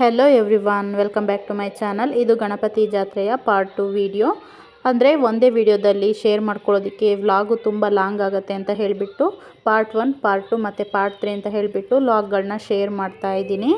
Hello everyone, welcome back to my channel. ಇದು ಗಣಪತಿ ಜಾತ್ರೆಯ part 2 video. ಅಂದರೆ ಒಂದೇ ವಿಡಿಯೋದಲ್ಲಿ ಶೇರ್ ಮಾಡ್ಕೊಳ್ಳೋದಕ್ಕೆ ವ್ಲಾಗು ತುಂಬ ಲಾಂಗ್ ಆಗುತ್ತೆ ಅಂತ ಹೇಳಿಬಿಟ್ಟು ಪಾರ್ಟ್ 1, ಪಾರ್ಟ್ 2 ಮತ್ತು ಪಾರ್ಟ್ 3 ಅಂತ ಹೇಳಿಬಿಟ್ಟು ವ್ಲಾಗ್ಗಳನ್ನ ಶೇರ್ ಮಾಡ್ತಾ ಇದ್ದೀನಿ.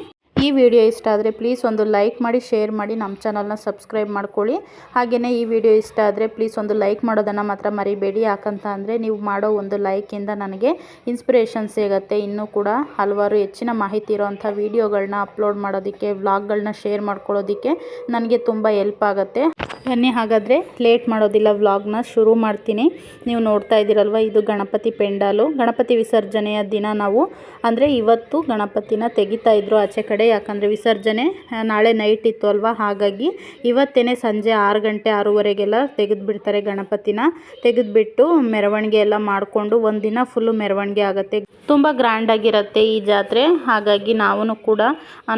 ಈ ವಿಡಿಯೋ ಇಷ್ಟ ಆದರೆ ಪ್ಲೀಸ್ ಒಂದು ಲೈಕ್ ಮಾಡಿ, ಶೇರ್ ಮಾಡಿ, ನಮ್ಮ ಚಾನಲ್ನ ಸಬ್ಸ್ಕ್ರೈಬ್ ಮಾಡ್ಕೊಳ್ಳಿ. ಹಾಗೆಯೇ ಈ ವಿಡಿಯೋ ಇಷ್ಟ ಆದರೆ ಪ್ಲೀಸ್ ಒಂದು ಲೈಕ್ ಮಾಡೋದನ್ನು ಮಾತ್ರ ಮರಿಬೇಡಿ. ಯಾಕಂತ ಅಂದರೆ ನೀವು ಮಾಡೋ ಒಂದು ಲೈಕಿಂದ ನನಗೆ ಇನ್ಸ್ಪಿರೇಷನ್ ಸಿಗುತ್ತೆ. ಇನ್ನೂ ಕೂಡ ಹಲವಾರು ಹೆಚ್ಚಿನ ಮಾಹಿತಿ ಇರೋವಂಥ ವಿಡಿಯೋಗಳನ್ನ ಅಪ್ಲೋಡ್ ಮಾಡೋದಕ್ಕೆ, ವ್ಲಾಗ್ಗಳನ್ನ ಶೇರ್ ಮಾಡ್ಕೊಳ್ಳೋದಕ್ಕೆ ನನಗೆ ತುಂಬ ಹೆಲ್ಪ್ ಆಗುತ್ತೆ. ಬನ್ನಿ ಹಾಗಾದರೆ ಲೇಟ್ ಮಾಡೋದಿಲ್ಲ, ವ್ಲಾಗ್ನ ಶುರು ಮಾಡ್ತೀನಿ. ನೀವು ನೋಡ್ತಾ ಇದ್ದೀರಲ್ವ, ಇದು ಗಣಪತಿ ಪೆಂಡಾಲು. ಗಣಪತಿ ವಿಸರ್ಜನೆಯ ದಿನ ನಾವು ಅಂದರೆ ಇವತ್ತು ಗಣಪತಿನ ತೆಗಿತಾ ಇದ್ರು ಆಚೆ ಕಡೆ. ಯಾಕಂದರೆ ವಿಸರ್ಜನೆ ನಾಳೆ ನೈಟ್ ಇತ್ತು ಅಲ್ವಾ, ಹಾಗಾಗಿ ಇವತ್ತೇ ಸಂಜೆ 6 ಗಂಟೆ 6:30ಗೆಲ್ಲ ತೆಗೆದುಬಿಡ್ತಾರೆ. ಗಣಪತಿನ ತೆಗೆದುಬಿಟ್ಟು ಮೆರವಣಿಗೆ ಎಲ್ಲ ಮಾಡಿಕೊಂಡು ಒಂದಿನ ಫುಲ್ಲು ಮೆರವಣಿಗೆ ಆಗುತ್ತೆ. ತುಂಬ ಗ್ರ್ಯಾಂಡಾಗಿರುತ್ತೆ ಈ ಜಾತ್ರೆ. ಹಾಗಾಗಿ ನಾವು ಕೂಡ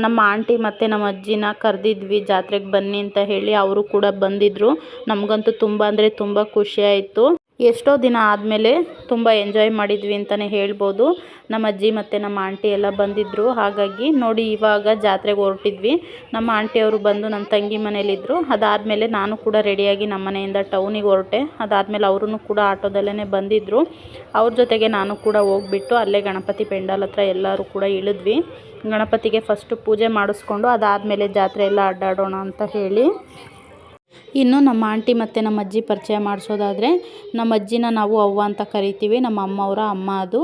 ನಮ್ಮ ಆಂಟಿ ಮತ್ತು ನಮ್ಮ ಅಜ್ಜಿನ ಕರೆದಿದ್ವಿ ಜಾತ್ರೆಗೆ ಬನ್ನಿ ಅಂತ ಹೇಳಿ. ಅವರು ಕೂಡ ಬಂದಿದ್ದರು. ನಮಗಂತೂ ತುಂಬ ಅಂದರೆ ತುಂಬ ಖುಷಿ ಆಯಿತು. ಎಷ್ಟೋ ದಿನ ಆದಮೇಲೆ ತುಂಬ ಎಂಜಾಯ್ ಮಾಡಿದ್ವಿ ಅಂತಲೇ ಹೇಳ್ಬೋದು. ನಮ್ಮ ಅಜ್ಜಿ ಮತ್ತು ನಮ್ಮ ಆಂಟಿ ಎಲ್ಲ ಬಂದಿದ್ದರು. ಹಾಗಾಗಿ ನೋಡಿ ಇವಾಗ ಜಾತ್ರೆಗೆ ಹೊರಟಿದ್ವಿ. ನಮ್ಮ ಆಂಟಿಯವರು ಬಂದು ನನ್ನ ತಂಗಿ ಮನೇಲಿದ್ದರು. ಅದಾದಮೇಲೆ ನಾನು ಕೂಡ ರೆಡಿಯಾಗಿ ನಮ್ಮ ಮನೆಯಿಂದ ಟೌನಿಗೆ ಹೊರಟೆ. ಅದಾದಮೇಲೆ ಅವರೂ ಕೂಡ ಆಟೋದಲ್ಲೇ ಬಂದಿದ್ದರು. ಅವ್ರ ಜೊತೆಗೆ ನಾನು ಕೂಡ ಹೋಗ್ಬಿಟ್ಟು ಅಲ್ಲೇ ಗಣಪತಿ ಪೆಂಡಾಲ್ ಹತ್ರ ಎಲ್ಲರೂ ಕೂಡ ಇಳಿದ್ವಿ. ಗಣಪತಿಗೆ ಫಸ್ಟು ಪೂಜೆ ಮಾಡಿಸ್ಕೊಂಡು ಅದಾದಮೇಲೆ ಜಾತ್ರೆ ಎಲ್ಲ ಅಡ್ಡಾಡೋಣ ಅಂತ ಹೇಳಿ. ಇನ್ನು ನಮ್ಮ ಆಂಟಿ ಮತ್ತು ನಮ್ಮ ಅಜ್ಜಿ ಪರಿಚಯ ಮಾಡಿಸೋದಾದರೆ, ನಮ್ಮ ಅಜ್ಜಿನ ನಾವು ಅವ್ವ ಅಂತ ಕರಿತೀವಿ. ನಮ್ಮ ಅಮ್ಮವರ ಅಮ್ಮ ಅದು.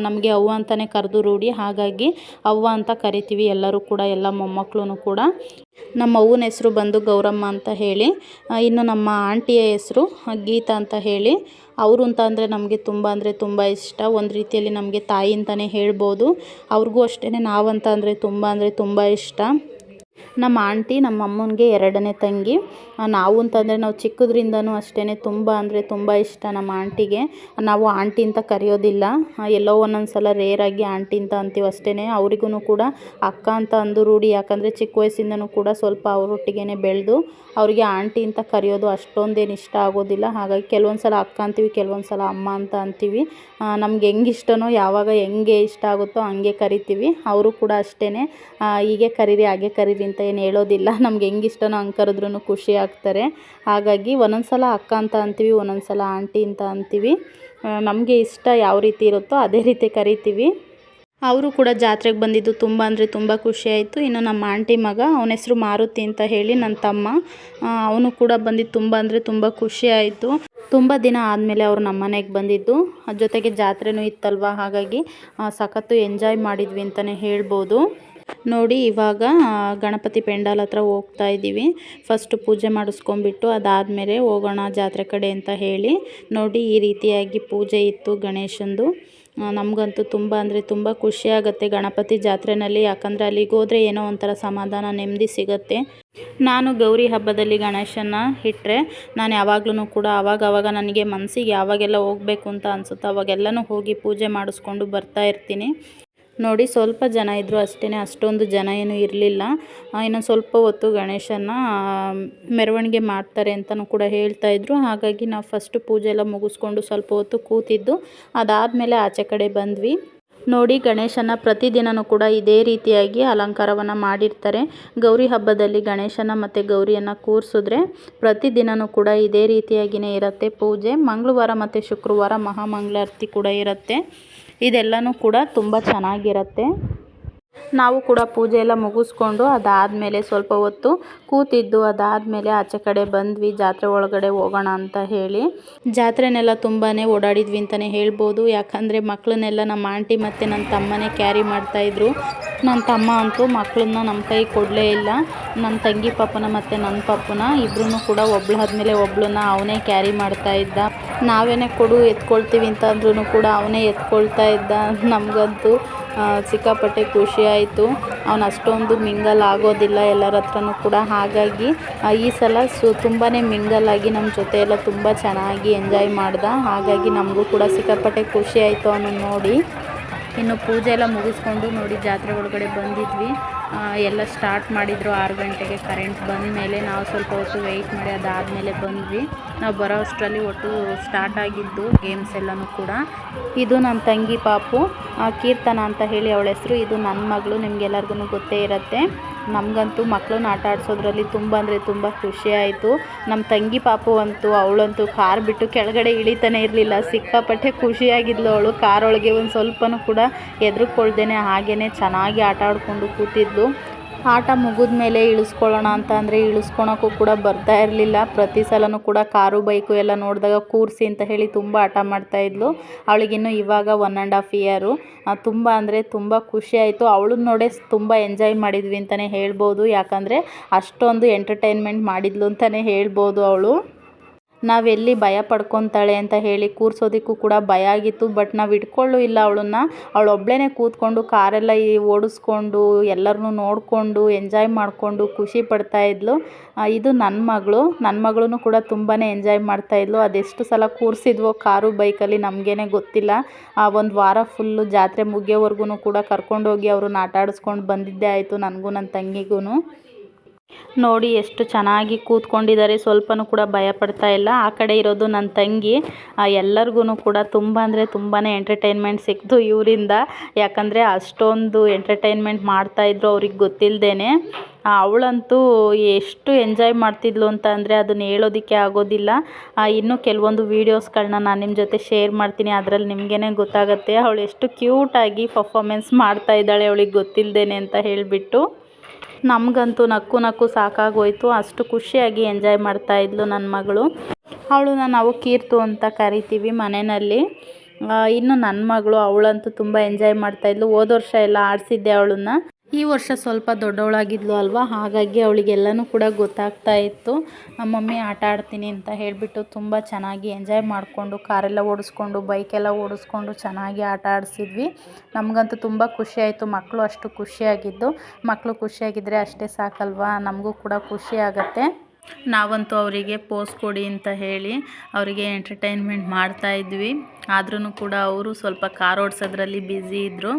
ನಮಗೆ ಅವ್ವ ಅಂತಲೇ ಕರೆದು ರೂಢಿ. ಹಾಗಾಗಿ ಅವ್ವ ಅಂತ ಕರಿತೀವಿ ಎಲ್ಲರೂ ಕೂಡ, ಎಲ್ಲ ಮೊಮ್ಮಕ್ಕಳು ಕೂಡ. ನಮ್ಮ ಅವ್ವನ ಹೆಸರು ಬಂದು ಗೌರಮ್ಮ ಅಂತ ಹೇಳಿ. ಇನ್ನು ನಮ್ಮ ಆಂಟಿಯ ಹೆಸರು ಗೀತಾ ಅಂತ ಹೇಳಿ. ಅವರು ಅಂತ ಅಂದರೆ ನಮಗೆ ತುಂಬ ಅಂದರೆ ತುಂಬ ಇಷ್ಟ. ಒಂದು ರೀತಿಯಲ್ಲಿ ನಮಗೆ ತಾಯಿ ಅಂತಲೇ ಹೇಳ್ಬೋದು. ಅವ್ರಿಗೂ ಅಷ್ಟೇ ನಾವಂತ ಅಂದರೆ ತುಂಬ ಇಷ್ಟ. ನಮ್ಮ ಆಂಟಿ ನಮ್ಮ ಅಮ್ಮನಿಗೆ 2ನೇ ತಂಗಿ. ನಾವು ಅಂತಂದರೆ ನಾವು ಚಿಕ್ಕದ್ರಿಂದನೂ ಅಷ್ಟೇ ತುಂಬ ಅಂದರೆ ತುಂಬ ಇಷ್ಟ ನಮ್ಮ ಆಂಟಿಗೆ. ನಾವು ಆಂಟಿ ಅಂತ ಕರೆಯೋದಿಲ್ಲ, ಎಲ್ಲೋ ಒಂದೊಂದು ಸಲ ರೇರಾಗಿ ಆಂಟಿ ಅಂತ ಅಂತೀವಿ ಅಷ್ಟೇ. ಅವರಿಗೂ ಕೂಡ ಅಕ್ಕ ಅಂತ ಅಂದು ರೂಢಿ. ಯಾಕಂದರೆ ಚಿಕ್ಕ ವಯಸ್ಸಿಂದನೂ ಕೂಡ ಸ್ವಲ್ಪ ಅವರೊಟ್ಟಿಗೆ ಬೆಳೆದು ಅವರಿಗೆ ಆಂಟಿ ಅಂತ ಕರೆಯೋದು ಅಷ್ಟೊಂದೇನು ಇಷ್ಟ ಆಗೋದಿಲ್ಲ. ಹಾಗಾಗಿ ಕೆಲವೊಂದು ಸಲ ಅಕ್ಕ ಅಂತೀವಿ, ಕೆಲವೊಂದು ಸಲ ಅಮ್ಮ ಅಂತ ಅಂತೀವಿ. ನಮ್ಗೆ ಹೆಂಗೆ ಇಷ್ಟನೋ, ಯಾವಾಗ ಹೆಂಗೆ ಇಷ್ಟ ಆಗುತ್ತೋ ಹಂಗೆ ಕರಿತೀವಿ. ಅವರು ಕೂಡ ಅಷ್ಟೇ, ಹೀಗೆ ಕರೀರಿ ಹಾಗೆ ಕರೀರಿ ಅಂತ ಏನು ಹೇಳೋದಿಲ್ಲ. ನಮ್ಗೆ ಹೆಂಗೆ ಇಷ್ಟನೋ ಹಂಗೆ ಕರೆದ್ರೂ ಖುಷಿ ಆಗ್ತಾರೆ. ಹಾಗಾಗಿ ಒಂದೊಂದು ಸಲ ಅಕ್ಕ ಅಂತ ಅಂತೀವಿ, ಒಂದೊಂದು ಸಲ ಆಂಟಿ ಅಂತ ಅಂತೀವಿ. ನಮಗೆ ಇಷ್ಟ ಯಾವ ರೀತಿ ಇರುತ್ತೋ ಅದೇ ರೀತಿ ಕರಿತೀವಿ. ಅವರು ಕೂಡ ಜಾತ್ರೆಗೆ ಬಂದಿದ್ದು ತುಂಬ ಅಂದರೆ ತುಂಬ ಖುಷಿಯಾಯಿತು. ಇನ್ನು ನಮ್ಮ ಆಂಟಿ ಮಗ, ಅವನ ಹೆಸರು ಮಾರುತಿ ಅಂತ ಹೇಳಿ, ನನ್ನ ತಮ್ಮ, ಅವನು ಕೂಡ ಬಂದಿದ್ದು ತುಂಬ ಅಂದರೆ ತುಂಬ ಖುಷಿಯಾಯಿತು. ತುಂಬ ದಿನ ಆದಮೇಲೆ ಅವರು ನಮ್ಮ ಮನೆಗೆ ಬಂದಿದ್ದು. ಜೊತೆಗೆ ಜಾತ್ರೆನೂ ಇತ್ತಲ್ವ, ಹಾಗಾಗಿ ಸಖತ್ತು ಎಂಜಾಯ್ ಮಾಡಿದ್ವಿ ಅಂತಲೇ ಹೇಳ್ಬೋದು. ನೋಡಿ ಇವಾಗ ಗಣಪತಿ ಪೆಂಡಾಲ್ ಹತ್ರ ಹೋಗ್ತಾ ಇದ್ದೀವಿ. ಫಸ್ಟು ಪೂಜೆ ಮಾಡಿಸ್ಕೊಂಬಿಟ್ಟು ಅದಾದಮೇಲೆ ಹೋಗೋಣ ಜಾತ್ರೆ ಕಡೆ ಅಂತ ಹೇಳಿ. ನೋಡಿ ಈ ರೀತಿಯಾಗಿ ಪೂಜೆ ಇತ್ತು ಗಣೇಶಂದು. ನಮಗಂತೂ ತುಂಬ ಅಂದರೆ ತುಂಬ ಖುಷಿಯಾಗುತ್ತೆ ಗಣಪತಿ ಜಾತ್ರೆಯಲ್ಲಿ. ಯಾಕಂದರೆ ಅಲ್ಲಿಗೆ ಹೋದರೆ ಏನೋ ಒಂಥರ ಸಮಾಧಾನ, ನೆಮ್ಮದಿ ಸಿಗುತ್ತೆ. ನಾನು ಗೌರಿ ಹಬ್ಬದಲ್ಲಿ ಗಣೇಶನ ಇಟ್ಟರೆ ನಾನು ಯಾವಾಗಲೂ ಕೂಡ ಅವಾಗವಾಗ ನನಗೆ ಮನಸ್ಸಿಗೆ ಯಾವಾಗೆಲ್ಲ ಹೋಗಬೇಕು ಅಂತ ಅನಿಸುತ್ತೋ ಅವಾಗೆಲ್ಲನೂ ಹೋಗಿ ಪೂಜೆ ಮಾಡಿಸ್ಕೊಂಡು ಬರ್ತಾ ಇರ್ತೀನಿ. ನೋಡಿ ಸ್ವಲ್ಪ ಜನ ಇದ್ದರು ಅಷ್ಟೇ, ಅಷ್ಟೊಂದು ಜನ ಏನೂ ಇರಲಿಲ್ಲ. ಇನ್ನೊಂದು ಸ್ವಲ್ಪ ಹೊತ್ತು ಗಣೇಶನ ಮೆರವಣಿಗೆ ಮಾಡ್ತಾರೆ ಅಂತಲೂ ಕೂಡ ಹೇಳ್ತಾಯಿದ್ರು. ಹಾಗಾಗಿ ನಾವು ಫಸ್ಟು ಪೂಜೆ ಎಲ್ಲ ಮುಗಿಸ್ಕೊಂಡು ಸ್ವಲ್ಪ ಹೊತ್ತು ಕೂತಿದ್ದು. ಅದಾದಮೇಲೆ ಆಚೆ ಕಡೆ ಬಂದ್ವಿ. ನೋಡಿ ಗಣೇಶನ ಪ್ರತಿದಿನವೂ ಕೂಡ ಇದೇ ರೀತಿಯಾಗಿ ಅಲಂಕಾರವನ್ನು ಮಾಡಿರ್ತಾರೆ. ಗೌರಿ ಹಬ್ಬದಲ್ಲಿ ಗಣೇಶನ ಮತ್ತು ಗೌರಿಯನ್ನು ಕೂರಿಸಿದ್ರೆ ಪ್ರತಿದಿನವೂ ಕೂಡ ಇದೇ ರೀತಿಯಾಗಿಯೇ ಇರುತ್ತೆ ಪೂಜೆ. ಮಂಗಳವಾರ ಮತ್ತು ಶುಕ್ರವಾರ ಮಹಾಮಂಗಳಾರತಿ ಕೂಡ ಇರುತ್ತೆ. ಇದೆಲ್ಲನೂ ಕೂಡ ತುಂಬ ಚೆನ್ನಾಗಿರುತ್ತೆ. ನಾವು ಕೂಡ ಪೂಜೆ ಎಲ್ಲ ಮುಗಿಸ್ಕೊಂಡು ಅದಾದಮೇಲೆ ಸ್ವಲ್ಪ ಹೊತ್ತು ಕೂತಿದ್ದು. ಅದಾದಮೇಲೆ ಆಚೆ ಕಡೆ ಬಂದ್ವಿ, ಜಾತ್ರೆ ಒಳಗಡೆ ಹೋಗೋಣ ಅಂತ ಹೇಳಿ. ಜಾತ್ರೆನೆಲ್ಲ ತುಂಬಾ ಓಡಾಡಿದ್ವಿ ಅಂತಲೇ ಹೇಳ್ಬೋದು. ಯಾಕಂದರೆ ಮಕ್ಕಳನ್ನೆಲ್ಲ ನಮ್ಮ ಆಂಟಿ ಮತ್ತು ನನ್ನ ತಮ್ಮನೇ ಕ್ಯಾರಿ ಮಾಡ್ತಾಯಿದ್ರು. ನನ್ನ ತಮ್ಮ ಅಂತೂ ಮಕ್ಕಳನ್ನ ನಮ್ಮ ಕೈ ಕೊಡಲೇ ಇಲ್ಲ. ನನ್ನ ತಂಗಿ ಪಾಪನ ಮತ್ತು ನನ್ನ ಪಾಪನ ಇಬ್ಬರೂ ಕೂಡ ಒಬ್ಳಾದ್ಮೇಲೆ ಒಬ್ಳನ್ನ ಅವನೇ ಕ್ಯಾರಿ ಮಾಡ್ತಾಯಿದ್ದ. ನಾವೇನೇ ಕೊಡು ಎತ್ಕೊಳ್ತೀವಿ ಅಂತ ಅಂದ್ರೂ ಕೂಡ ಅವನೇ ಎತ್ಕೊಳ್ತಾ ಇದ್ದ. ನಮಗಂತೂ ಸಿಕ್ಕಾಪಟ್ಟೆ ಖುಷಿಯಾಯಿತು. ಅವನು ಅಷ್ಟೊಂದು ಮಿಂಗಲ್ ಆಗೋದಿಲ್ಲ ಎಲ್ಲರ ಹತ್ರನೂ ಕೂಡ. ಹಾಗಾಗಿ ಈ ಸಲ ತುಂಬಾ ಮಿಂಗಲ್ ಆಗಿ ನಮ್ಮ ಜೊತೆ ಎಲ್ಲ ತುಂಬ ಚೆನ್ನಾಗಿ ಎಂಜಾಯ್ ಮಾಡ್ದ. ಹಾಗಾಗಿ ನಮಗೂ ಕೂಡ ಸಿಕ್ಕಾಪಟ್ಟೆ ಖುಷಿಯಾಯಿತು ಅವನನ್ನು ನೋಡಿ. ಇನ್ನು ಪೂಜೆ ಎಲ್ಲ ಮುಗಿಸ್ಕೊಂಡು ನೋಡಿ ಜಾತ್ರೆ ಒಳಗಡೆ ಬಂದಿದ್ವಿ. ಎಲ್ಲ ಸ್ಟಾರ್ಟ್ ಮಾಡಿದರು 6 ಗಂಟೆಗೆ. ಕರೆಂಟ್ ಬಂದ ಮೇಲೆ ನಾವು ಸ್ವಲ್ಪ ಹೊತ್ತು ವೆಯ್ಟ್ ಮಾಡಿ ಅದಾದಮೇಲೆ ಬಂದ್ವಿ. ನಾವು ಬರೋ ಅಷ್ಟರಲ್ಲಿ ಒಟ್ಟು ಸ್ಟಾರ್ಟ್ ಆಗಿದ್ದು ಗೇಮ್ಸ್ ಎಲ್ಲನೂ ಕೂಡ. ಇದು ನನ್ನ ತಂಗಿ ಪಾಪು, ಕೀರ್ತನ ಅಂತ ಹೇಳಿ ಅವಳ ಹೆಸರು. ಇದು ನನ್ನ ಮಗಳು, ನಿಮಗೆಲ್ಲರಿಗೂ ಗೊತ್ತೇ ಇರುತ್ತೆ. ನಮಗಂತೂ ಮಕ್ಕಳನ್ನ ಆಟ ಆಡಿಸೋದ್ರಲ್ಲಿ ತುಂಬ ಅಂದರೆ ತುಂಬ ಖುಷಿ ಆಯಿತು. ನಮ್ಮ ತಂಗಿ ಪಾಪು ಅವಳಂತೂ ಕಾರ್ ಬಿಟ್ಟು ಕೆಳಗಡೆ ಇಳಿತಾನೆ ಇರಲಿಲ್ಲ. ಸಿಕ್ಕಾಪಟ್ಟೆ ಖುಷಿಯಾಗಿದ್ಲು ಅವಳು. ಕಾರೊಳಗೆ ಒಂದು ಸ್ವಲ್ಪನೂ ಕೂಡ ಹೆದರ್ಕೊಳ್ದೇನೆ ಹಾಗೇ ಚೆನ್ನಾಗಿ ಆಟ ಆಡಿಕೊಂಡು ಕೂತಿದ್ಲು. ಆಟ ಮುಗಿದ ಮೇಲೆ ಇಳಿಸ್ಕೊಳ್ಳೋಣ ಅಂತ ಅಂದರೆ ಇಳಿಸ್ಕೊಳಕ್ಕೂ ಕೂಡ ಬರ್ತಾ ಇರಲಿಲ್ಲ. ಪ್ರತಿ ಸಲನೂ ಕೂಡ ಕಾರು ಬೈಕು ಎಲ್ಲ ನೋಡಿದಾಗ ಕೂರಿಸಿ ಅಂತ ಹೇಳಿ ತುಂಬ ಹಠ ಮಾಡ್ತಾಯಿದ್ಲು. ಅವಳಿಗಿನ್ನೂ ಇವಾಗ 1.5 ಇಯರು. ತುಂಬ ಅಂದರೆ ತುಂಬ ಖುಷಿ ಆಯಿತು. ಅವಳನ್ನ ನೋಡೇ ತುಂಬ ಎಂಜಾಯ್ ಮಾಡಿದ್ವಿ ಅಂತಲೇ ಹೇಳ್ಬೋದು. ಯಾಕಂದರೆ ಅಷ್ಟೊಂದು ಎಂಟರ್ಟೈನ್ಮೆಂಟ್ ಮಾಡಿದ್ಲು ಅಂತಲೇ ಹೇಳ್ಬೋದು ಅವಳು. ನಾವೆಲ್ಲಿ ಭಯ ಪಡ್ಕೊತಾಳೆ ಅಂತ ಹೇಳಿ ಕೂರಿಸೋದಕ್ಕೂ ಕೂಡ ಭಯ ಆಗಿತ್ತು. ಬಟ್ ನಾವು ಇಟ್ಕೊಳ್ಳೂ ಇಲ್ಲ ಅವಳನ್ನು. ಅವಳೊಬ್ಬಳೇ ಕೂತ್ಕೊಂಡು ಕಾರೆಲ್ಲ ಓಡಿಸ್ಕೊಂಡು ಎಲ್ಲರನ್ನೂ ನೋಡಿಕೊಂಡು ಎಂಜಾಯ್ ಮಾಡಿಕೊಂಡು ಖುಷಿ ಪಡ್ತಾಯಿದ್ಲು. ಇದು ನನ್ನ ಮಗಳೂ ಕೂಡ ತುಂಬಾ ಎಂಜಾಯ್ ಮಾಡ್ತಾಯಿದ್ಲು. ಅದೆಷ್ಟು ಸಲ ಕೂರಿಸಿದ್ವೋ ಕಾರು ಬೈಕಲ್ಲಿ ನಮಗೇನೆ ಗೊತ್ತಿಲ್ಲ. ಒಂದು ವಾರ ಫುಲ್ಲು ಜಾತ್ರೆ ಮುಗಿಯೋವರೆಗೂ ಕೂಡ ಕರ್ಕೊಂಡೋಗಿ ಅವ್ರನ್ನ ಆಟ ಆಡಿಸ್ಕೊಂಡು ಬಂದಿದ್ದೇ ಆಯಿತು, ನನಗೂ ನನ್ನ ತಂಗಿಗೂ. ನೋಡಿ ಎಷ್ಟು ಚೆನ್ನಾಗಿ ಕೂತ್ಕೊಂಡಿದ್ದಾರೆ, ಸ್ವಲ್ಪನೂ ಕೂಡ ಭಯ ಪಡ್ತಾ ಇಲ್ಲ. ಆ ಕಡೆ ಇರೋದು ನನ್ನ ತಂಗಿ. ಎಲ್ಲರಿಗೂ ಕೂಡ ತುಂಬ ಅಂದರೆ ತುಂಬಾ ಎಂಟರ್ಟೈನ್ಮೆಂಟ್ ಸಿಕ್ತು ಇವರಿಂದ. ಯಾಕಂದರೆ ಅಷ್ಟೊಂದು ಎಂಟರ್ಟೈನ್ಮೆಂಟ್ ಮಾಡ್ತಾಯಿದ್ರು ಅವ್ರಿಗೆ ಗೊತ್ತಿಲ್ಲದೇನೆ. ಅವಳಂತೂ ಎಷ್ಟು ಎಂಜಾಯ್ ಮಾಡ್ತಿದ್ಲು ಅಂತ ಅಂದರೆ ಅದನ್ನು ಹೇಳೋದಕ್ಕೆ ಆಗೋದಿಲ್ಲ. ಇನ್ನೂ ಕೆಲವೊಂದು ವೀಡಿಯೋಸ್ಗಳನ್ನ ನಾನು ನಿಮ್ಮ ಜೊತೆ ಶೇರ್ ಮಾಡ್ತೀನಿ, ಅದರಲ್ಲಿ ನಿಮಗೇ ಗೊತ್ತಾಗುತ್ತೆ ಅವಳು ಎಷ್ಟು ಕ್ಯೂಟಾಗಿ ಪರ್ಫಾಮೆನ್ಸ್ ಮಾಡ್ತಾಯಿದ್ದಾಳೆ ಅವಳಿಗೆ ಗೊತ್ತಿಲ್ಲದೇನೆ ಅಂತ ಹೇಳಿಬಿಟ್ಟು. ನಮಗಂತೂ ನಕ್ಕು ಸಾಕಾಗೋಯ್ತು. ಅಷ್ಟು ಖುಷಿಯಾಗಿ ಎಂಜಾಯ್ ಮಾಡ್ತಾಯಿದ್ಲು ನನ್ನ ಮಗಳು. ಅವಳನ್ನ ನಾವು ಕೀರ್ತು ಅಂತ ಕರಿತೀವಿ ಮನೆಯಲ್ಲಿ. ಇನ್ನು ನನ್ನ ಮಗಳು ಅವಳಂತೂ ತುಂಬ ಎಂಜಾಯ್ ಮಾಡ್ತಾಯಿದ್ಲು. ಹೋದ ವರ್ಷ ಎಲ್ಲ ಆಡಿಸಿದ್ದೆ ಅವಳನ್ನ. ಈ ವರ್ಷ ಸ್ವಲ್ಪ ದೊಡ್ಡವಳಾಗಿದ್ಲು ಅಲ್ವಾ, ಹಾಗಾಗಿ ಅವಳಿಗೆಲ್ಲನೂ ಕೂಡ ಗೊತ್ತಾಗ್ತಾ ಇತ್ತು. ಮಮ್ಮಿ ಆಟ ಆಡ್ತೀನಿ ಅಂತ ಹೇಳಿಬಿಟ್ಟು ತುಂಬ ಚೆನ್ನಾಗಿ ಎಂಜಾಯ್ ಮಾಡಿಕೊಂಡು ಕಾರೆಲ್ಲ ಓಡಿಸ್ಕೊಂಡು ಬೈಕೆಲ್ಲ ಓಡಿಸ್ಕೊಂಡು ಚೆನ್ನಾಗಿ ಆಟ ಆಡಿಸಿದ್ವಿ. ನಮಗಂತೂ ತುಂಬ ಖುಷಿ ಆಯಿತು. ಮಕ್ಕಳು ಅಷ್ಟು ಖುಷಿಯಾಗಿದ್ದು. ಮಕ್ಕಳು ಖುಷಿಯಾಗಿದ್ದರೆ ಅಷ್ಟೇ ಸಾಕಲ್ವಾ, ನಮಗೂ ಕೂಡ ಖುಷಿ ಆಗುತ್ತೆ. ನಾವಂತೂ ಅವರಿಗೆ ಪೋಸ್ ಕೊಡಿ ಅಂತ ಹೇಳಿ ಅವರಿಗೆ ಎಂಟರ್ಟೈನ್ಮೆಂಟ್ ಮಾಡ್ತಾಯಿದ್ವಿ. ಆದ್ರೂ ಕೂಡ ಅವರು ಸ್ವಲ್ಪ ಕಾರ್ ಓಡಿಸೋದ್ರಲ್ಲಿ ಬ್ಯುಸಿ ಇದ್ದರು.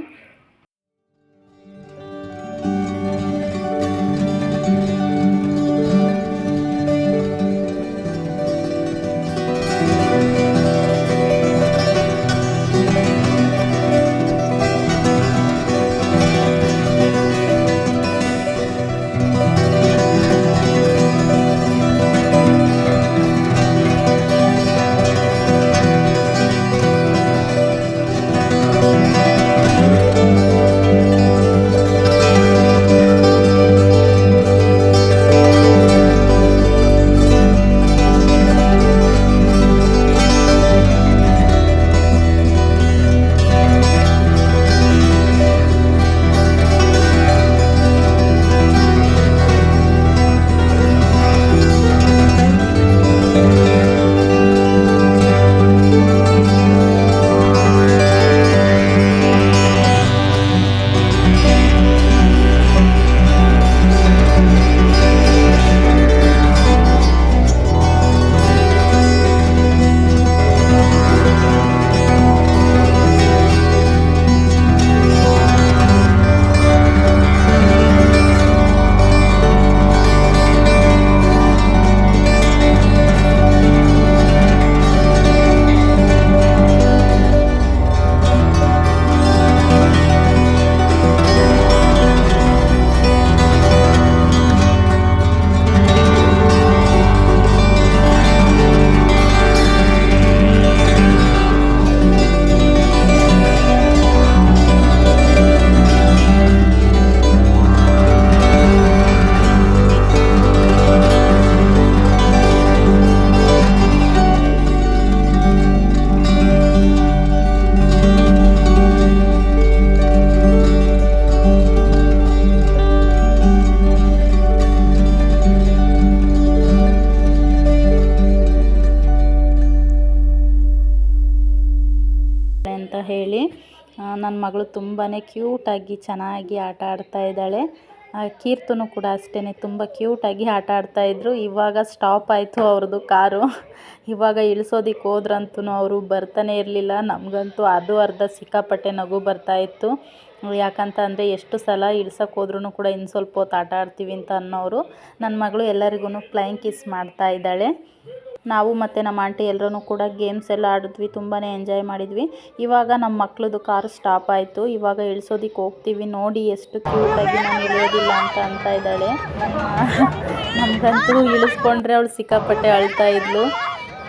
ಅಂತ ಹೇಳಿ ನನ್ನ ಮಗಳು ತುಂಬಾ ಕ್ಯೂಟಾಗಿ ಚೆನ್ನಾಗಿ ಆಟ ಆಡ್ತಾ ಇದ್ದಾಳೆ. ಕೀರ್ತನು ಕೂಡ ಅಷ್ಟೇ ತುಂಬ ಕ್ಯೂಟಾಗಿ ಆಟ ಆಡ್ತಾಯಿದ್ರು. ಇವಾಗ ಸ್ಟಾಪ್ ಆಯಿತು ಅವ್ರದ್ದು ಕಾರು. ಇವಾಗ ಇಳಿಸೋದಕ್ಕೆ ಹೋದ್ರಂತೂ ಅವರು ಬರ್ತಾನೆ ಇರಲಿಲ್ಲ. ನಮಗಂತೂ ಅದು ಅರ್ಧ ಸಿಕ್ಕಾಪಟ್ಟೆ ನಗು ಬರ್ತಾಯಿತ್ತು. ಯಾಕಂತ ಅಂದರೆ ಎಷ್ಟು ಸಲ ಇಳ್ಸೋಕೆ ಹೋದ್ರೂ ಕೂಡ ಇನ್ನು ಸ್ವಲ್ಪ ಹೊತ್ತು ಆಟ ಆಡ್ತೀವಿ ಅಂತ ಅನ್ನೋರು. ನನ್ನ ಮಗಳು ಎಲ್ಲರಿಗೂ ಫ್ಲೈಯಿಂಗ್ ಕಿಸ್ ಮಾಡ್ತಾ ಇದ್ದಾಳೆ. ನಾವು ಮತ್ತು ನಮ್ಮ ಆಂಟಿ ಎಲ್ಲರೂ ಕೂಡ ಗೇಮ್ಸ್ ಎಲ್ಲ ಆಡಿದ್ವಿ, ತುಂಬಾ ಎಂಜಾಯ್ ಮಾಡಿದ್ವಿ. ಇವಾಗ ನಮ್ಮ ಮಕ್ಳದ್ದು ಕಾರು ಸ್ಟಾಪ್ ಆಯಿತು. ಇವಾಗ ಇಳಿಸೋದಕ್ಕೆ ಹೋಗ್ತೀವಿ. ನೋಡಿ ಎಷ್ಟು ಕ್ಯೂಟಾಗಿ ನಾನು ಇಳಿಯೋದಿಲ್ಲ ಅಂತ ಇದ್ದಾಳೆ. ನಮಗಂತೂ ಇಳಿಸ್ಕೊಂಡ್ರೆ ಅವಳು ಸಿಕ್ಕಾಪಟ್ಟೆ ಅಳ್ತಾ ಇದ್ಲು.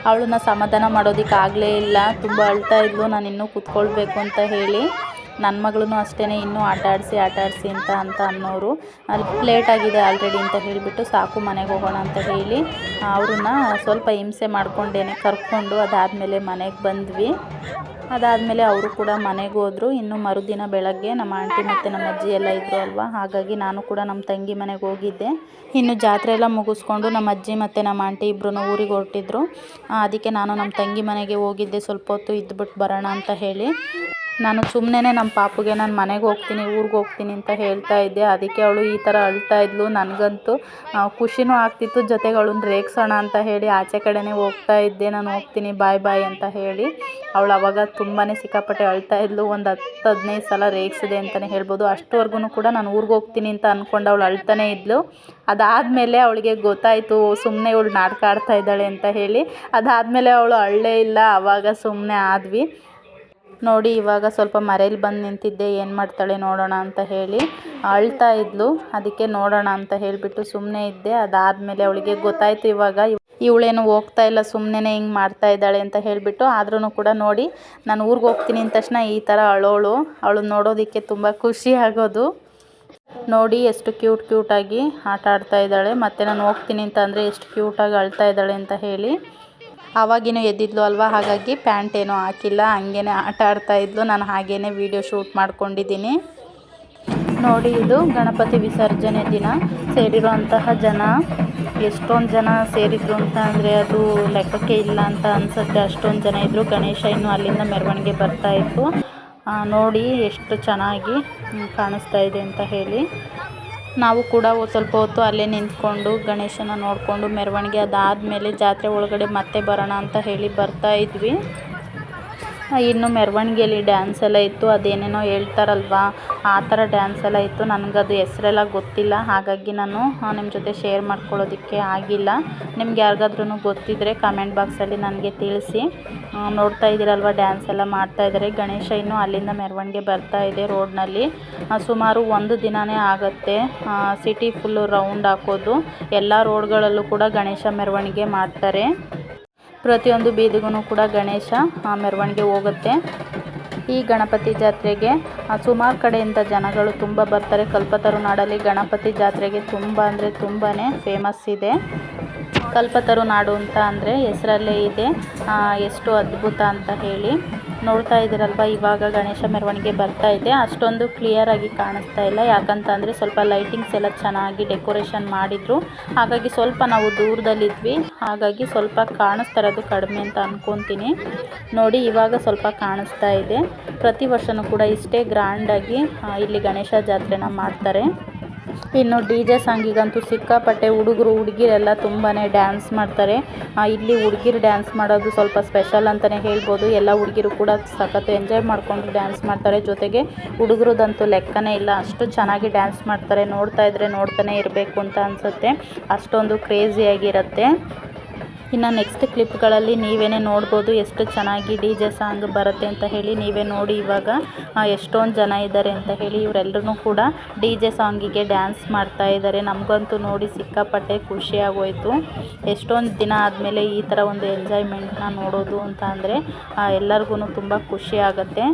ಅವಳನ್ನ ಸಮಾಧಾನ ಮಾಡೋದಕ್ಕೆ ಆಗಲೇ ಇಲ್ಲ. ತುಂಬ ಅಳ್ತಾ ಇದ್ಲು, ನಾನು ಇನ್ನೂ ಕೂತ್ಕೊಳ್ಬೇಕು ಅಂತ ಹೇಳಿ. ನನ್ನ ಮಗಳೂ ಅಷ್ಟೇ ಇನ್ನೂ ಆಟ ಆಡಿಸಿ ಅಂತ ಅನ್ನೋರು. ಅಲ್ಲಿ ಲೇಟ್ ಆಗಿದೆ ಆಲ್ರೆಡಿ ಅಂತ ಹೇಳಿಬಿಟ್ಟು ಸಾಕು ಮನೆಗೆ ಹೋಗೋಣ ಅಂತ ಹೇಳಿ ಅವ್ರನ್ನ ಸ್ವಲ್ಪ ಹಿಂಸೆ ಮಾಡಿಕೊಂಡೇನೆ ಕರ್ಕೊಂಡು ಅದಾದಮೇಲೆ ಮನೆಗೆ ಬಂದ್ವಿ. ಅದಾದಮೇಲೆ ಅವರು ಕೂಡ ಮನೆಗೆ ಹೋದರು. ಇನ್ನು ಮರುದಿನ ಬೆಳಗ್ಗೆ ನಮ್ಮ ಆಂಟಿ ಮತ್ತು ನಮ್ಮ ಅಜ್ಜಿ ಎಲ್ಲ ಇದ್ದರು ಅಲ್ವಾ, ಹಾಗಾಗಿ ನಾನು ಕೂಡ ನಮ್ಮ ತಂಗಿ ಮನೆಗೆ ಹೋಗಿದ್ದೆ. ಇನ್ನು ಜಾತ್ರೆ ಎಲ್ಲ ಮುಗಿಸ್ಕೊಂಡು ನಮ್ಮ ಅಜ್ಜಿ ಮತ್ತು ನಮ್ಮ ಆಂಟಿ ಇಬ್ಬರೂ ಊರಿಗೆ ಹೊರಟಿದ್ರು. ಅದಕ್ಕೆ ನಾನು ನಮ್ಮ ತಂಗಿ ಮನೆಗೆ ಹೋಗಿದ್ದೆ, ಸ್ವಲ್ಪ ಹೊತ್ತು ಇದ್ಬಿಟ್ಟು ಬರೋಣ ಅಂತ ಹೇಳಿ. ನಾನು ಸುಮ್ಮನೆ ನಮ್ಮ ಪಾಪುಗೆ ನಾನು ಮನೆಗೆ ಹೋಗ್ತೀನಿ, ಊರಿಗೆ ಹೋಗ್ತೀನಿ ಅಂತ ಹೇಳ್ತಾ ಇದ್ದೆ. ಅದಕ್ಕೆ ಅವಳು ಈ ಥರ ಅಳ್ತಾ ಇದ್ಲು. ನನಗಂತೂ ಖುಷಿನೂ ಆಗ್ತಿತ್ತು, ಜೊತೆಗೆ ಅವಳನ್ನ ರೇಗಿಸೋಣ ಅಂತ ಹೇಳಿ ಆಚೆ ಕಡೆನೇ ಹೋಗ್ತಾ ಇದ್ದೆ. ನಾನು ಹೋಗ್ತೀನಿ ಬಾಯ್ ಬಾಯ್ ಅಂತ ಹೇಳಿ. ಅವಳು ಅವಾಗ ತುಂಬಾ ಸಿಕ್ಕಾಪಟ್ಟೆ ಅಳ್ತಾ ಇದ್ಲು. ಒಂದು 10-15 ಸಲ ರೇಗಿಸಿದೆ ಅಂತಲೇ ಹೇಳ್ಬೋದು. ಅಷ್ಟುವರೆಗೂ ಕೂಡ ನಾನು ಊರಿಗೆ ಹೋಗ್ತೀನಿ ಅಂತ ಅಂದ್ಕೊಂಡು ಅವಳು ಅಳ್ತಾನೇ ಇದ್ಲು. ಅದಾದಮೇಲೆ ಅವಳಿಗೆ ಗೊತ್ತಾಯಿತು ಸುಮ್ಮನೆ ಇವಳು ನಾಟಕ ಆಡ್ತಾ ಇದ್ದಾಳೆ ಅಂತ ಹೇಳಿ. ಅದಾದಮೇಲೆ ಅವಳು ಅಳ್ಳೇ ಇಲ್ಲ. ಆವಾಗ ಸುಮ್ಮನೆ ಆದ್ವಿ. ನೋಡಿ ಇವಾಗ ಸ್ವಲ್ಪ ಮರೇಲಿ ಬಂದು ನಿಂತಿದ್ದೆ, ಏನು ಮಾಡ್ತಾಳೆ ನೋಡೋಣ ಅಂತ ಹೇಳಿ. ಅಳ್ತಾ ಇದ್ಲು, ಅದಕ್ಕೆ ನೋಡೋಣ ಅಂತ ಹೇಳಿಬಿಟ್ಟು ಸುಮ್ಮನೆ ಇದ್ದೆ. ಅದಾದಮೇಲೆ ಅವಳಿಗೆ ಗೊತ್ತಾಯಿತು ಇವಾಗ ಇವಳೇನು ಹೋಗ್ತಾ ಇಲ್ಲ, ಸುಮ್ಮನೆ ಹಿಂಗೆ ಮಾಡ್ತಾ ಇದ್ದಾಳೆ ಅಂತ ಹೇಳಿಬಿಟ್ಟು. ಆದ್ರೂ ಕೂಡ ನೋಡಿ ನಾನು ಊರಿಗೆ ಹೋಗ್ತೀನಿ ಅಂದ ತಕ್ಷಣ ಈ ಥರ ಅಳೋಳು. ಅವಳು ನೋಡೋದಕ್ಕೆ ತುಂಬ ಖುಷಿ ಆಗೋದು. ನೋಡಿ ಎಷ್ಟು ಕ್ಯೂಟಾಗಿ ಆಟ ಆಡ್ತಾ ಇದ್ದಾಳೆ. ಮತ್ತು ನಾನು ಹೋಗ್ತೀನಿ ಅಂತ ಅಂದರೆ ಎಷ್ಟು ಕ್ಯೂಟಾಗಿ ಅಳ್ತಾ ಇದ್ದಾಳೆ ಅಂತ ಹೇಳಿ. ಆವಾಗಿನೂ ಎದ್ದಿದ್ಲು ಅಲ್ವಾ, ಹಾಗಾಗಿ ಪ್ಯಾಂಟ್ ಏನೂ ಹಾಕಿಲ್ಲ, ಹಂಗೇ ಆಟ ಆಡ್ತಾಯಿದ್ಲು. ನಾನು ಹಾಗೇ ವಿಡಿಯೋ ಶೂಟ್ ಮಾಡ್ಕೊಂಡಿದ್ದೀನಿ. ನೋಡಿ ಇದು ಗಣಪತಿ ವಿಸರ್ಜನೆ ದಿನ ಸೇರಿರುವಂತಹ ಜನ ಎಷ್ಟೊಂದು ಜನ ಸೇರಿದ್ರು ಅಂತ ಅಂದರೆ ಅದು ಲೆಕ್ಕಕ್ಕೆ ಇಲ್ಲ ಅಂತ ಅನಿಸುತ್ತೆ. ಅಷ್ಟೊಂದು ಜನ ಇದ್ದರು. ಗಣೇಶ ಇನ್ನೂ ಅಲ್ಲಿಂದ ಮೆರವಣಿಗೆ ಬರ್ತಾಯಿತ್ತು. ನೋಡಿ ಎಷ್ಟು ಚೆನ್ನಾಗಿ ಕಾಣಿಸ್ತಾ ಇದೆ ಅಂತ ಹೇಳಿ. ನಾವು ಕೂಡ ಸ್ವಲ್ಪ ಹೊತ್ತು ಅಲ್ಲೇ ನಿಂತ್ಕೊಂಡು ಗಣೇಶನ ನೋಡಿಕೊಂಡು ಮೆರವಣಿಗೆ ಅದಾದಮೇಲೆ ಜಾತ್ರೆ ಒಳಗಡೆ ಮತ್ತೆ ಬರೋಣ ಅಂತ ಹೇಳಿ ಬರ್ತಾ ಇದ್ವಿ. ಇನ್ನು ಮೆರವಣಿಗೆಯಲ್ಲಿ ಡ್ಯಾನ್ಸ್ ಎಲ್ಲ ಇತ್ತು, ಅದೇನೇನೋ ಹೇಳ್ತಾರಲ್ವ ಆ ಥರ ಡ್ಯಾನ್ಸ್ ಎಲ್ಲ ಇತ್ತು. ನನಗದು ಹೆಸರೆಲ್ಲ ಗೊತ್ತಿಲ್ಲ, ಹಾಗಾಗಿ ನಾನು ನಿಮ್ಮ ಜೊತೆ ಶೇರ್ ಮಾಡ್ಕೊಳ್ಳೋದಕ್ಕೆ ಆಗಿಲ್ಲ. ನಿಮ್ಗೆ ಯಾರಿಗಾದ್ರೂ ಗೊತ್ತಿದ್ದರೆ ಕಮೆಂಟ್ ಬಾಕ್ಸಲ್ಲಿ ನನಗೆ ತಿಳಿಸಿ. ನೋಡ್ತಾ ಇದ್ದೀರಲ್ವ ಡ್ಯಾನ್ಸ್ ಎಲ್ಲ ಮಾಡ್ತಾಯಿದ್ದಾರೆ. ಗಣೇಶ ಇನ್ನೂ ಅಲ್ಲಿಂದ ಮೆರವಣಿಗೆ ಬರ್ತಾ ಇದೆ ರೋಡ್ನಲ್ಲಿ. ಸುಮಾರು 1 ದಿನವೇ ಆಗುತ್ತೆ ಸಿಟಿ ಫುಲ್ಲು ರೌಂಡ್ ಹಾಕೋದು. ಎಲ್ಲ ರೋಡ್ಗಳಲ್ಲೂ ಕೂಡ ಗಣೇಶ ಮೆರವಣಿಗೆ ಮಾಡ್ತಾರೆ. ಪ್ರತಿಯೊಂದು ಬೀದಿಗೂ ಕೂಡ ಗಣೇಶ ಮೆರವಣಿಗೆ ಹೋಗುತ್ತೆ. ಈ ಗಣಪತಿ ಜಾತ್ರೆಗೆ ಸುಮಾರು ಕಡೆಯಿಂದ ಜನಗಳು ತುಂಬ ಬರ್ತಾರೆ. ಕಲ್ಪತರುನಾಡಲ್ಲಿ ಗಣಪತಿ ಜಾತ್ರೆಗೆ ತುಂಬ ಅಂದರೆ ತುಂಬಾ ಫೇಮಸ್ ಇದೆ. ಕಲ್ಪತರುನಾಡು ಅಂತ ಅಂದರೆ ಹೆಸರಲ್ಲೇ ಇದೆ, ಎಷ್ಟು ಅದ್ಭುತ ಅಂತ ಹೇಳಿ. ನೋಡ್ತಾ ಇದ್ದೀರಲ್ವ ಇವಾಗ ಗಣೇಶ ಮೆರವಣಿಗೆ ಬರ್ತಾ ಇದೆ. ಅಷ್ಟೊಂದು ಕ್ಲಿಯರಾಗಿ ಕಾಣಿಸ್ತಾ ಇಲ್ಲ, ಯಾಕಂತಂದರೆ ಸ್ವಲ್ಪ ಲೈಟಿಂಗ್ಸ್ ಎಲ್ಲ ಚೆನ್ನಾಗಿ ಡೆಕೋರೇಷನ್ ಮಾಡಿದರು. ಹಾಗಾಗಿ ಸ್ವಲ್ಪ ನಾವು ದೂರದಲ್ಲಿದ್ವಿ, ಹಾಗಾಗಿ ಸ್ವಲ್ಪ ಕಾಣಿಸ್ತಾ ಇರೋದು ಕಡಿಮೆ ಅಂತ ಅಂದ್ಕೊತೀನಿ. ನೋಡಿ ಇವಾಗ ಸ್ವಲ್ಪ ಕಾಣಿಸ್ತಾ ಇದೆ. ಪ್ರತಿ ವರ್ಷವೂ ಕೂಡ ಇಷ್ಟೇ ಗ್ರ್ಯಾಂಡಾಗಿ ಇಲ್ಲಿ ಗಣೇಶ ಜಾತ್ರೆನ ಮಾಡ್ತಾರೆ. ಇನ್ನು DJ ಸಾಂಗಿಗಂತೂ ಸಿಕ್ಕಾಪಟ್ಟೆ ಹುಡುಗರು ಹುಡುಗಿರೆಲ್ಲ ತುಂಬಾ ಡ್ಯಾನ್ಸ್ ಮಾಡ್ತಾರೆ. ಇಲ್ಲಿ ಹುಡುಗಿರು ಡ್ಯಾನ್ಸ್ ಮಾಡೋದು ಸ್ವಲ್ಪ ಸ್ಪೆಷಲ್ ಅಂತಲೇ ಹೇಳ್ಬೋದು. ಎಲ್ಲ ಹುಡುಗಿರು ಕೂಡ ಸಖತ್ತು ಎಂಜಾಯ್ ಮಾಡಿಕೊಂಡು ಡ್ಯಾನ್ಸ್ ಮಾಡ್ತಾರೆ. ಜೊತೆಗೆ ಹುಡುಗರದಂತೂ ಲೆಕ್ಕನೇ ಇಲ್ಲ, ಅಷ್ಟು ಚೆನ್ನಾಗಿ ಡ್ಯಾನ್ಸ್ ಮಾಡ್ತಾರೆ. ನೋಡ್ತಾ ಇದ್ದರೆ ನೋಡ್ತಾನೆ ಇರಬೇಕು ಅಂತ ಅನಿಸುತ್ತೆ, ಅಷ್ಟೊಂದು ಕ್ರೇಜಿಯಾಗಿರುತ್ತೆ. ಇನ್ನು ನೆಕ್ಸ್ಟ್ ಕ್ಲಿಪ್ಗಳಲ್ಲಿ ನೀವೇ ನೋಡ್ಬೋದು ಎಷ್ಟು ಚೆನ್ನಾಗಿ DJ ಸಾಂಗ್ ಬರುತ್ತೆ ಅಂತ ಹೇಳಿ. ನೀವೇ ನೋಡಿ ಇವಾಗ ಎಷ್ಟೊಂದು ಜನ ಇದ್ದಾರೆ ಅಂತ ಹೇಳಿ. ಇವರೆಲ್ಲರೂ ಕೂಡ DJ ಸಾಂಗಿಗೆ ಡ್ಯಾನ್ಸ್ ಮಾಡ್ತಾ ಇದ್ದಾರೆ. ನಮಗಂತೂ ನೋಡಿ ಸಿಕ್ಕಾಪಟ್ಟೆ ಖುಷಿಯಾಗೋಯಿತು. ಎಷ್ಟೊಂದು ದಿನ ಆದಮೇಲೆ ಈ ಥರ ಒಂದು ಎಂಜಾಯ್ಮೆಂಟ್ನ ನೋಡೋದು ಅಂತ ಅಂದರೆ ಎಲ್ಲರಿಗೂ ತುಂಬ ಖುಷಿ ಆಗುತ್ತೆ.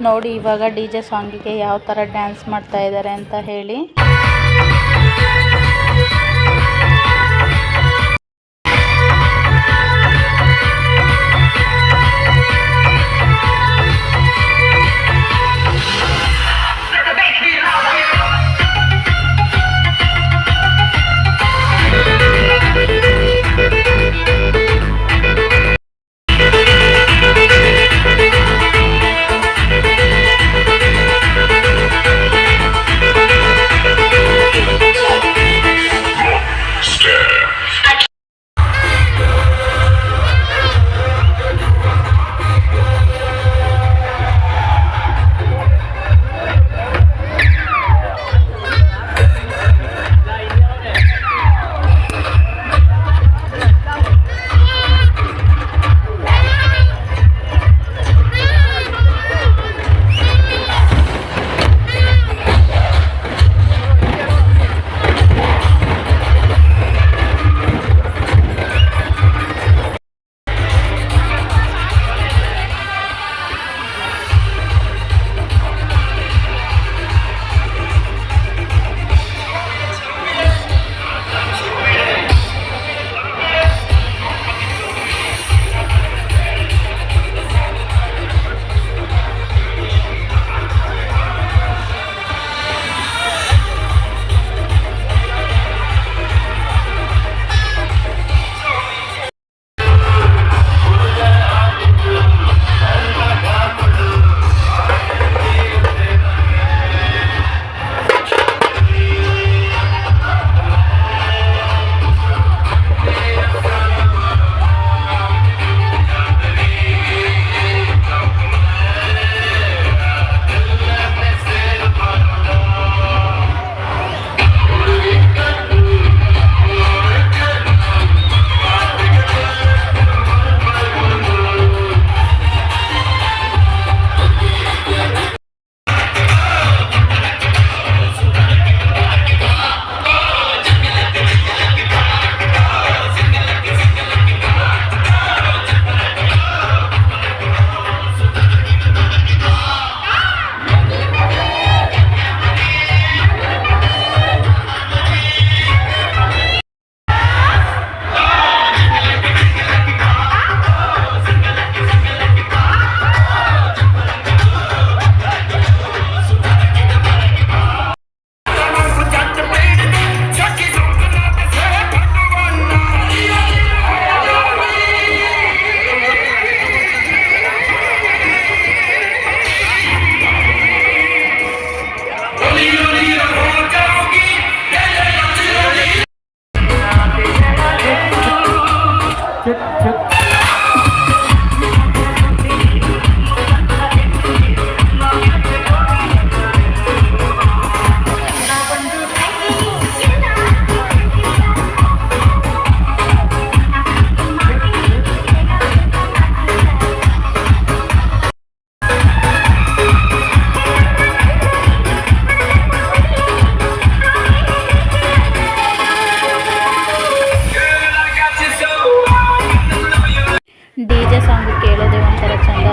ನೋಡಿ ಇವಾಗ DJ ಸಾಂಗಿಗೆ ಯಾವ ಥರ ಡ್ಯಾನ್ಸ್ ಮಾಡ್ತಾ ಇದ್ದಾರೆ ಅಂತ ಹೇಳಿ.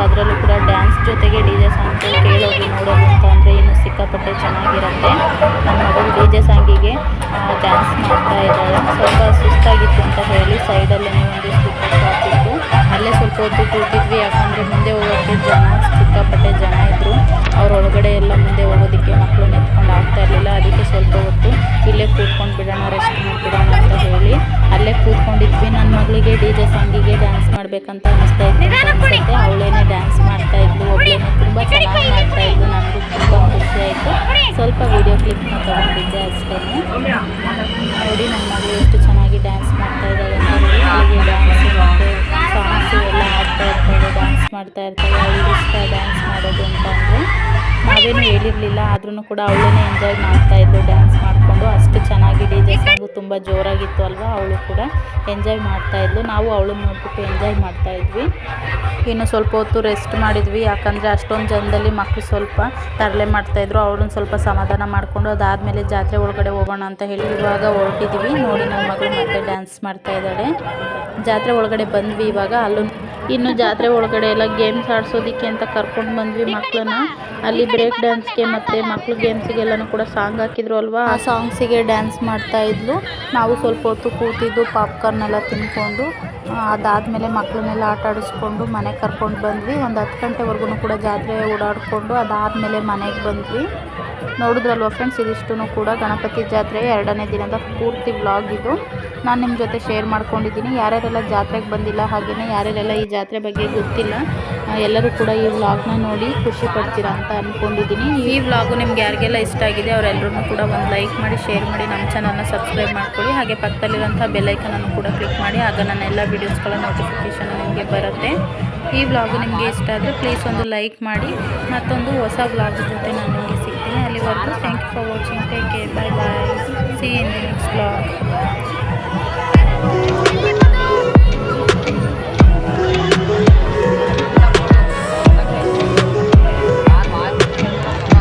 ಅದರಲ್ಲೂ ಕೂಡ ಡ್ಯಾನ್ಸ್ ಜೊತೆಗೆ ಡಿ ಜೆ ಸಾಂಗ್ ಕೇಳೋದು ನೋಡೋದು ಅಂತ ಅಂದರೆ ಇನ್ನೂ ಸಿಕ್ಕಾಪಟ್ಟೆ ಚೆನ್ನಾಗಿರುತ್ತೆ. ನನ್ನ ಮಗಳು ಡಿ ಜೆ ಸಾಂಗಿಗೆ ಡ್ಯಾನ್ಸ್ ಮಾಡ್ತಾ ಇದ್ದಾಳೆ. ಸ್ವಲ್ಪ ಸುಸ್ತಾಗಿತ್ತು ಅಂತ ಹೇಳಿ ಸೈಡಲ್ಲೇ ಒಂದು ಸ್ಪೀಕರ್ ಶಾಪ್ ಇತ್ತು, ಅಲ್ಲೇ ಸ್ವಲ್ಪ ಹೊತ್ತು ಕೂತಿದ್ವಿ. ಯಾಕಂದರೆ ಮುಂದೆ ಹೋಗೋಕ್ಕೆ ಸಿಕ್ಕಾಪಟ್ಟೆ ಜನ ಇದ್ದರು. ಅವ್ರ ಒಳಗಡೆ ಎಲ್ಲ ಮುಂದೆ ಹೋಗೋದಕ್ಕೆ ಮಕ್ಕಳು ನಿಂತ್ಕೊಂಡು ಆಗ್ತಾ ಇರಲಿಲ್ಲ. ಅದಕ್ಕೆ ಸ್ವಲ್ಪ ಹೊತ್ತು ಇಲ್ಲೇ ಕೂತ್ಕೊಂಡು ಬಿಡೋಣ, ರೆಸ್ಟ್ ಮಾಡಿಬಿಡೋಣ ಅಂತ ಹೇಳಿ ಅಲ್ಲೇ ಕೂತ್ಕೊಂಡಿದ್ವಿ. ನನ್ನ ಮಗಳಿಗೆ ಡಿ ಜೆ ಸಾಂಗಿಗೆ ಡ್ಯಾನ್ಸ್ ಮಾಡಬೇಕಂತ ಅನಿಸ್ತಾ ಇತ್ತು ಅಂತ ಅನಿಸುತ್ತೆ. ಅವಳೇನೆ ಡ್ಯಾನ್ಸ್ ಮಾಡ್ತಾ ಇದ್ಲು, ಒಬ್ಬಳೇನೆ ತುಂಬ ಚೆನ್ನಾಗಿ ಮಾಡ್ತಾ ಇದ್ಲು. ನನಗೂ ತುಂಬ ಖುಷಿ ಆಯಿತು. ಸ್ವಲ್ಪ ವೀಡಿಯೋ ಕ್ಲಿಪ್ನ ತೊಗೊಂಡಿದ್ದೆ ಅಷ್ಟೇ. ನೋಡಿ ನನ್ನ ಮಗಳು ಎಷ್ಟು ಚೆನ್ನಾಗಿ ಡ್ಯಾನ್ಸ್ ಮಾಡ್ತಾ ಇದ್ದಾಳೆ ಅಂತ ಹೇಳಿ. ಅವಳಿಗೆ ಡ್ಯಾನ್ಸು ಮತ್ತು ಸಾಂಗ್ಸು ಎಲ್ಲ ಹಾಡ್ತಾ ಇರ್ತಾಳೆ, ಡ್ಯಾನ್ಸ್ ಮಾಡ್ತಾ ಇರ್ತಾಳೆ. ಅವಳಿಗೆ ಇಷ್ಟ ಡ್ಯಾನ್ಸ್ ಮಾಡೋದು ಅಂತ ಅಂದರೆ. ನಾವೇನು ಹೇಳಿರಲಿಲ್ಲ, ಆದ್ರೂ ಕೂಡ ಅವಳೇನೆ ಎಂಜಾಯ್ ಮಾಡ್ತಾ ಇದ್ಲು ಡ್ಯಾನ್ಸ್ ಮಾಡಿಕೊಂಡು. ಅಷ್ಟು ಚೆನ್ನಾಗಿ ಡಿ ಜೆ ಸಾಂಗು ತುಂಬ ಜೋರಾಗಿತ್ತು ಅಲ್ವಾ, ಅವಳು ಕೂಡ ಎಂಜಾಯ್ ಮಾಡ್ತಾ ಇದ್ಲು. ನಾವು ಅವಳನ್ನ ನೋಡ್ಬಿಟ್ಟು ಎಂಜಾಯ್ ಮಾಡ್ತಾ ಇದ್ವಿ. ಇನ್ನು ಸ್ವಲ್ಪ ಹೊತ್ತು ರೆಸ್ಟ್ ಮಾಡಿದ್ವಿ, ಯಾಕಂದರೆ ಅಷ್ಟೊಂದು ಜನದಲ್ಲಿ ಮಕ್ಕಳು ಸ್ವಲ್ಪ ತರಲೆ ಮಾಡ್ತಾಯಿದ್ರು. ಅವಳನ್ನ ಸ್ವಲ್ಪ ಸಮಾಧಾನ ಮಾಡಿಕೊಂಡು ಅದಾದಮೇಲೆ ಜಾತ್ರೆ ಒಳಗಡೆ ಹೋಗೋಣ ಅಂತ ಹೇಳಿ ಇವಾಗ ಹೊರಟಿದ್ವಿ. ನೋಡಿ ನನ್ನ ಮಗಳು ಮತ್ತೆ ಡ್ಯಾನ್ಸ್ ಮಾಡ್ತಾ ಇದ್ದಾಳೆ. ಜಾತ್ರೆ ಒಳಗಡೆ ಬಂದ್ವಿ ಇವಾಗ. ಅಲ್ಲೂ ಇನ್ನು ಜಾತ್ರೆ ಒಳಗಡೆ ಎಲ್ಲ ಗೇಮ್ಸ್ ಆಡಿಸೋದಕ್ಕೆ ಅಂತ ಕರ್ಕೊಂಡು ಬಂದ್ವಿ ಮಕ್ಕಳನ್ನ. ಅಲ್ಲಿ ಬ್ರೇಕ್ ಡ್ಯಾನ್ಸ್ಗೆ ಮತ್ತು ಮಕ್ಳು ಗೇಮ್ಸಿಗೆಲ್ಲನೂ ಕೂಡ ಸಾಂಗ್ ಹಾಕಿದ್ರು ಅಲ್ವಾ, ಆ ಸಾಂಗ್ಸಿಗೆ ಡ್ಯಾನ್ಸ್ ಮಾಡ್ತಾ ಇದ್ಲು. ನಾವು ಸ್ವಲ್ಪ ಹೊತ್ತು ಕೂತಿದ್ದು ಪಾಪ್ಕಾರ್ನೆಲ್ಲ ತಿನ್ಕೊಂಡು ಅದಾದಮೇಲೆ ಮಕ್ಕಳನ್ನೆಲ್ಲ ಆಟ ಆಡಿಸ್ಕೊಂಡು ಮನೆಗೆ ಕರ್ಕೊಂಡು ಬಂದ್ವಿ. ಒಂದು 10 ಗಂಟೆವರೆಗೂ ಕೂಡ ಜಾತ್ರೆ ಓಡಾಡಿಕೊಂಡು ಅದಾದಮೇಲೆ ಮನೆಗೆ ಬಂದ್ವಿ. ನೋಡಿದ್ರಲ್ವ ಫ್ರೆಂಡ್ಸ್, ಇದಿಷ್ಟು ಕೂಡ ಗಣಪತಿ ಜಾತ್ರೆ 2ನೇ ದಿನದ ಪೂರ್ತಿ ವ್ಲಾಗ್ ಇದು. ನಾನು ನಿಮ್ಮ ಜೊತೆ ಶೇರ್ ಮಾಡ್ಕೊಂಡಿದ್ದೀನಿ. ಯಾರ್ಯಾರೆಲ್ಲ ಜಾತ್ರೆಗೆ ಬಂದಿಲ್ಲ, ಹಾಗೆಯೇ ಯಾರ್ಯಾರೆಲ್ಲ ಈ ಜಾತ್ರೆ ಬಗ್ಗೆ ಗೊತ್ತಿಲ್ಲ, ಎಲ್ಲರೂ ಕೂಡ ಈ ವ್ಲಾಗ್ನ ನೋಡಿ ಖುಷಿ ಪಡ್ತೀರಾ ಅಂತ ಅಂದ್ಕೊಂಡಿದ್ದೀನಿ. ಈ ವ್ಲಾಗು ನಿಮ್ಗೆ ಯಾರಿಗೆಲ್ಲ ಇಷ್ಟ ಆಗಿದೆ ಅವರೆಲ್ಲರೂ ಕೂಡ ಒಂದು ಲೈಕ್ ಮಾಡಿ, ಶೇರ್ ಮಾಡಿ, ನಮ್ಮ ಚಾನಲ್ನ ಸಬ್ಸ್ಕ್ರೈಬ್ ಮಾಡ್ಕೊಳ್ಳಿ. ಹಾಗೆ ಪಕ್ಕದಲ್ಲಿರೋಂಥ ಬೆಲ್ಲೈಕನನ್ನು ಕೂಡ ಕ್ಲಿಕ್ ಮಾಡಿ, ಆಗ ನನ್ನ ಎಲ್ಲ ವೀಡಿಯೋಸ್ಗಳ ನೋಟಿಫಿಕೇಷನ್ ನಿಮಗೆ ಬರುತ್ತೆ. ಈ ವ್ಲಾಗು ನಿಮಗೆ ಇಷ್ಟ ಆದರೆ ಪ್ಲೀಸ್ ಒಂದು ಲೈಕ್ ಮಾಡಿ. ಮತ್ತೊಂದು ಹೊಸ ವ್ಲಾಗ್ ಜೊತೆ ನಾನು ನಿಮಗೆ ಸಿಗ್ತೀನಿ. ಅಲ್ಲಿವರೆಗೂ thank you for watching. Take care, bye bye, see in the next vlog.